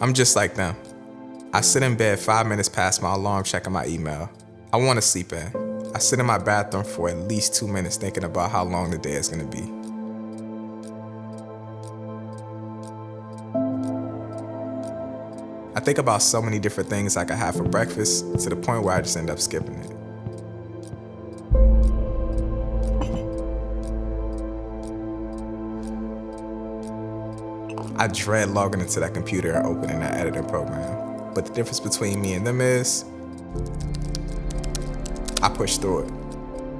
I'm just like them. I sit in bed 5 minutes past my alarm checking my email. I want to sleep in. I sit in my bathroom for at least 2 minutes thinking about how long the day is going to be. I think about so many different things I could have for breakfast to the point where I just end up skipping it. I dread logging into that computer and opening that editing program. But the difference between me and them is I push through it.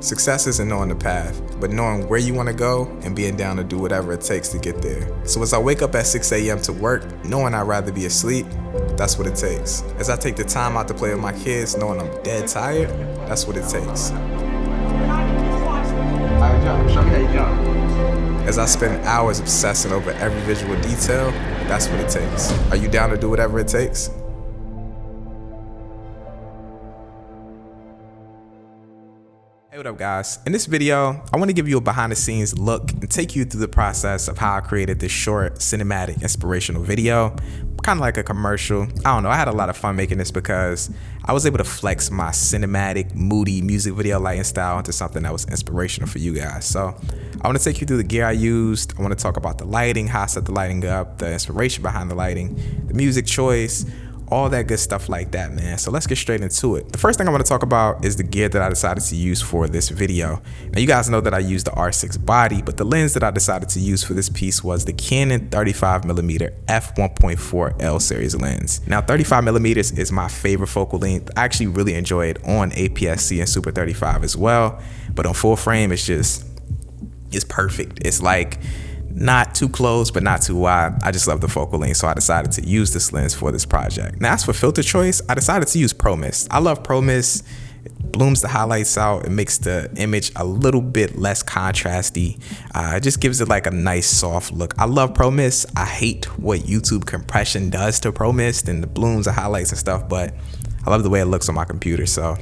Success isn't knowing the path, but knowing where you want to go and being down to do whatever it takes to get there. So as I wake up at 6 a.m. to work, knowing I'd rather be asleep, that's what it takes. As I take the time out to play with my kids, knowing I'm dead tired, that's what it takes. Show me how you jump. As I spend hours obsessing over every visual detail, that's what it takes. Are you down to do whatever it takes? Hey, what up guys? In this video, I want to give you a behind the scenes look and take you through the process of how I created this short cinematic inspirational video. Kind of like a commercial. I don't know, I had a lot of fun making this because I was able to flex my cinematic, moody music video lighting style into something that was inspirational for you guys. So I want to take you through the gear I used. I want to talk about the lighting, how I set the lighting up, the inspiration behind the lighting, the music choice, all that good stuff like that, man. So let's get straight into it. The first thing I want to talk about is the gear that I decided to use for this video. Now you guys know that I used the R6 body, but the lens that I decided to use for this piece was the Canon 35mm f1.4 L series lens. Now 35mm is my favorite focal length. I actually really enjoy it on APS-C and Super 35 as well, but on full frame it's perfect. It's like not too close, but not too wide. I just love the focal length, so I decided to use this lens for this project. Now, as for filter choice, I decided to use Pro Mist. I love Pro Mist. It blooms the highlights out. It makes the image a little bit less contrasty. It just gives it like a nice soft look. I love Pro Mist. I hate what YouTube compression does to Pro Mist and the blooms and highlights and stuff, but I love the way it looks on my computer, so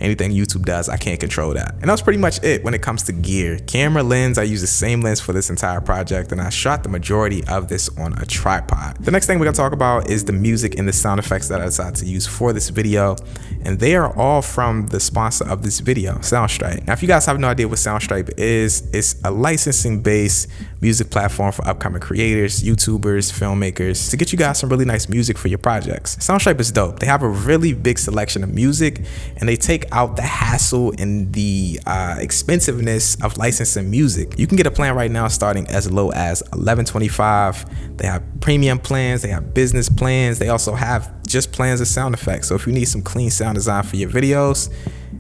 anything YouTube does, I can't control that. And that was pretty much it when it comes to gear. Camera lens, I use the same lens for this entire project, and I shot the majority of this on a tripod. The next thing we're gonna talk about is the music and the sound effects that I decided to use for this video, and they are all from the sponsor of this video, SoundStripe. Now, if you guys have no idea what SoundStripe is, it's a licensing-based music platform for upcoming creators, YouTubers, filmmakers, to get you guys some really nice music for your projects. SoundStripe is dope. They have a really big selection of music, and they take out the hassle and the expensiveness of licensing music. You can get a plan right now starting as low as $11.25. They have premium plans, they have business plans, they also have just plans of sound effects. So if you need some clean sound design for your videos,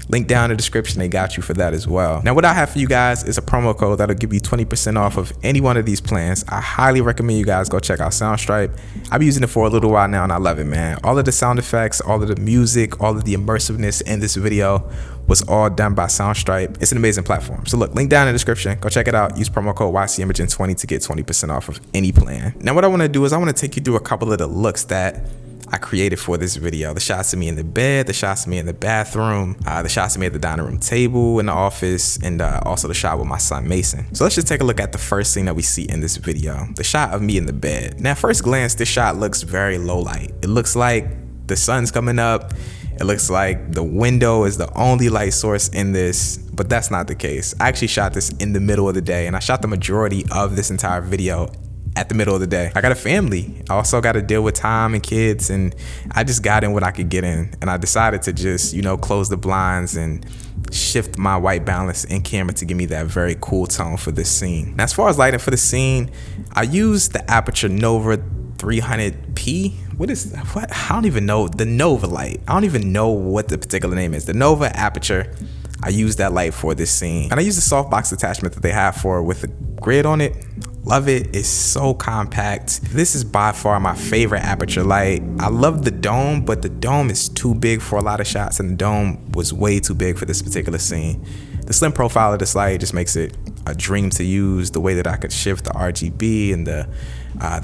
link down in the description, they got you for that as well. Now what I have for you guys is a promo code that'll give you 20% off of any one of these plans. I highly recommend you guys go check out SoundStripe. I've been using it for a little while now and I love it, man. All of the sound effects, all of the music, all of the immersiveness in this video was all done by SoundStripe. It's an amazing platform. So look, link down in the description, go check it out. Use promo code YCImaging20 to get 20% off of any plan. Now what I wanna do is I wanna take you through a couple of the looks that I created for this video. The shots of me in the bed, the shots of me in the bathroom, the shots of me at the dining room table in the office, and also the shot with my son Mason. So let's just take a look at the first thing that we see in this video, the shot of me in the bed. Now at first glance, this shot looks very low light. It looks like the sun's coming up. It looks like the window is the only light source in this, but that's not the case. I actually shot this in the middle of the day, and I shot the majority of this entire video at the middle of the day. I got a family. I also got to deal with time and kids, and I just got in what I could get in. And I decided to just, you know, close the blinds and shift my white balance in camera to give me that very cool tone for this scene. Now, as far as lighting for the scene, I used the Aperture Nova 300p. What? I don't even know. The Nova light. I don't even know what the particular name is. The Nova Aperture. I used that light for this scene. And I used the softbox attachment that they have for it with the grid on it. Love it. It's so compact. This is by far my favorite aperture light. I love the dome, but the dome is too big for a lot of shots, and the dome was way too big for this particular scene. The slim profile of this light just makes it a dream to use. The way that I could shift the RGB and the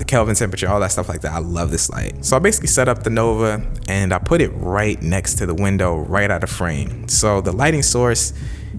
Kelvin temperature, all that stuff like that. I love this light. So I basically set up the Nova and I put it right next to the window, right out of frame. So the lighting source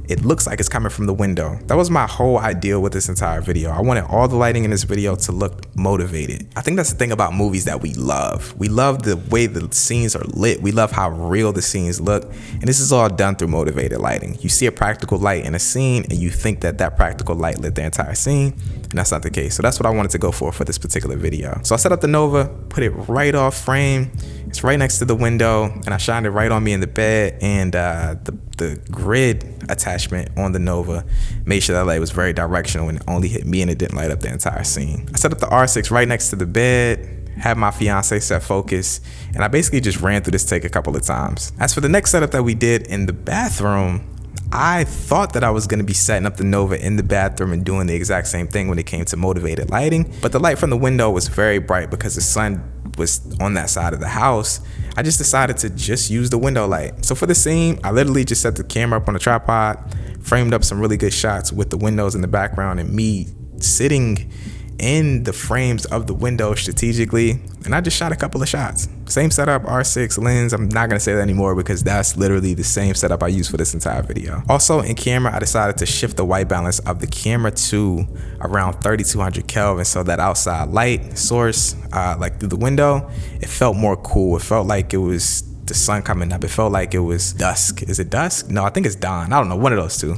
it looks like it's coming from the window. That was my whole idea with this entire video. I wanted all the lighting in this video to look motivated. I think that's the thing about movies that we love. We love the way the scenes are lit. We love how real the scenes look. And this is all done through motivated lighting. You see a practical light in a scene and you think that that practical light lit the entire scene, and that's not the case. So that's what I wanted to go for this particular video. So I set up the Nova, put it right off frame. It's right next to the window, and I shined it right on me in the bed, and the grid attachment on the Nova made sure that light was very directional and it only hit me and it didn't light up the entire scene. I set up the R6 right next to the bed, had my fiance set focus, and I basically just ran through this take a couple of times. As for the next setup that we did in the bathroom, I thought that I was going to be setting up the Nova in the bathroom and doing the exact same thing when it came to motivated lighting, but the light from the window was very bright because the sun was on that side of the house. I just decided to just use the window light. So for the scene, I literally just set the camera up on a tripod, framed up some really good shots with the windows in the background and me sitting in the frames of the window strategically, and I just shot a couple of shots. Same setup, R6 lens. I'm not gonna say that anymore because that's literally the same setup I used for this entire video. Also in camera, I decided to shift the white balance of the camera to around 3200 Kelvin, so that outside light source, like through the window, it felt more cool. It felt like it was the sun coming up. It felt like it was dusk. Is it dusk? No, I think it's dawn. I don't know, one of those two.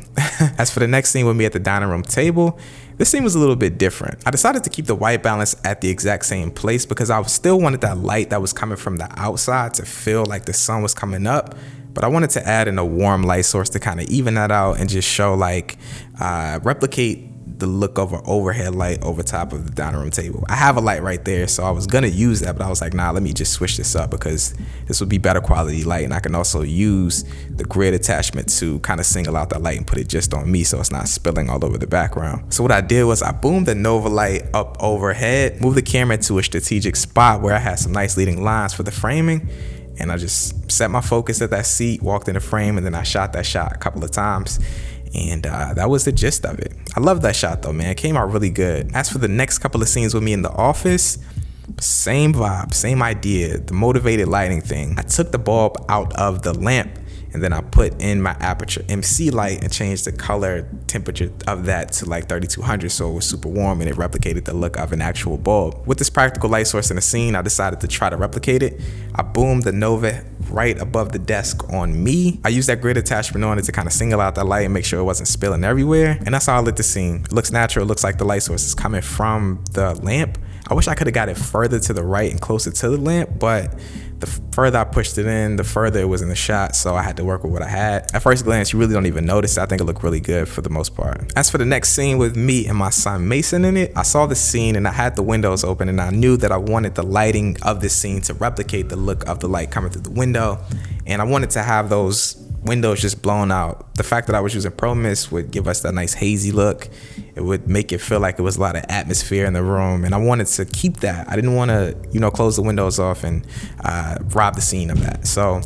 As for the next scene with me at the dining room table, this scene was a little bit different. I decided to keep the white balance at the exact same place because I still wanted that light that was coming from the outside to feel like the sun was coming up, but I wanted to add in a warm light source to kind of even that out and just show like, replicate the look of an overhead light over top of the dining room table. I have a light right there, so I was gonna use that, but I was like, nah, let me just switch this up because this would be better quality light, and I can also use the grid attachment to kind of single out that light and put it just on me so it's not spilling all over the background. So what I did was I boomed the Nova light up overhead, moved the camera to a strategic spot where I had some nice leading lines for the framing, and I just set my focus at that seat, walked in the frame, and then I shot that shot a couple of times. And that was the gist of it. I love that shot though, man. It came out really good. As for the next couple of scenes with me in the office, same vibe, same idea, the motivated lighting thing. I took the bulb out of the lamp and then I put in my aperture MC light and changed the color temperature of that to like 3200, so it was super warm and it replicated the look of an actual bulb. With this practical light source in the scene, I decided to try to replicate it. I boomed the Nova right above the desk on me. I used that grid attachment on it to kind of single out that light and make sure it wasn't spilling everywhere, and that's how I lit the scene. It looks natural. It looks like the light source is coming from the lamp. I wish I could have got it further to the right and closer to the lamp, but the further I pushed it in, the further it was in the shot, so I had to work with what I had. At first glance, you really don't even notice it. I think it looked really good for the most part. As for the next scene with me and my son Mason in it, I saw the scene and I had the windows open and I knew that I wanted the lighting of this scene to replicate the look of the light coming through the window, and I wanted to have those windows just blown out. The fact that I was using Pro Mist would give us that nice hazy look. It would make it feel like it was a lot of atmosphere in the room, and I wanted to keep that. I didn't want to, close the windows off and rob the scene of that. So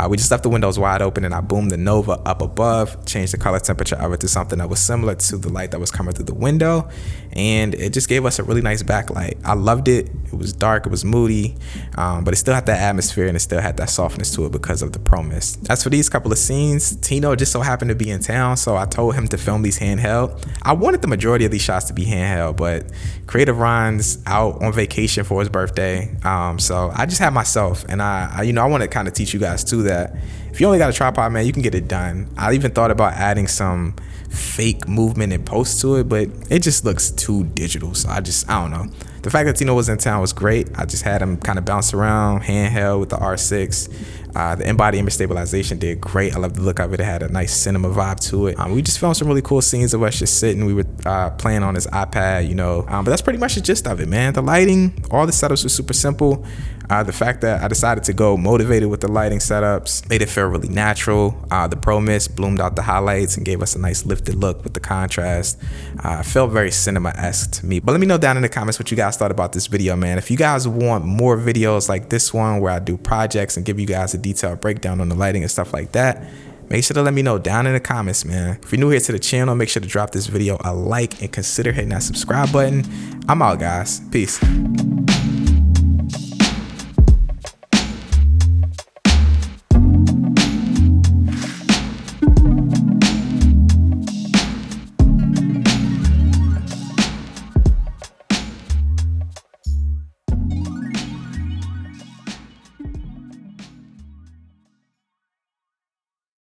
we just left the windows wide open and I boomed the Nova up above, changed the color temperature of it to something that was similar to the light that was coming through the window, and it just gave us a really nice backlight. I loved it. It was dark, it was moody, but it still had that atmosphere and it still had that softness to it because of the Pro Mist. As for these couple of scenes, Tino just so happened to be in town, so I told him to film these handheld. I wanted the majority of these shots to be handheld, but Creative Ron's out on vacation for his birthday, so I just had myself, and I want to kind of teach you guys too that if you only got a tripod, man, you can get it done. I even thought about adding some fake movement and post to it, but it just looks too digital, so I don't know. The fact that Tino was in town was great. I just had him kind of bounce around handheld with the R6. The in-body image stabilization did great. I love the look of it. It had a nice cinema vibe to it. We just filmed some really cool scenes of us just sitting. We were playing on his iPad, but that's pretty much the gist of it, man. The lighting, all the setups were super simple. The fact that I decided to go motivated with the lighting setups made it feel really natural. The Pro Mist bloomed out the highlights and gave us a nice lifted look with the contrast. Felt very cinema-esque to me. But let me know down in the comments what you guys thought about this video, man. If you guys want more videos like this one where I do projects and give you guys a detailed breakdown on the lighting and stuff like that, make sure to let me know down in the comments, man. If you're new here to the channel, make sure to drop this video a like and consider hitting that subscribe button. I'm out, guys. Peace.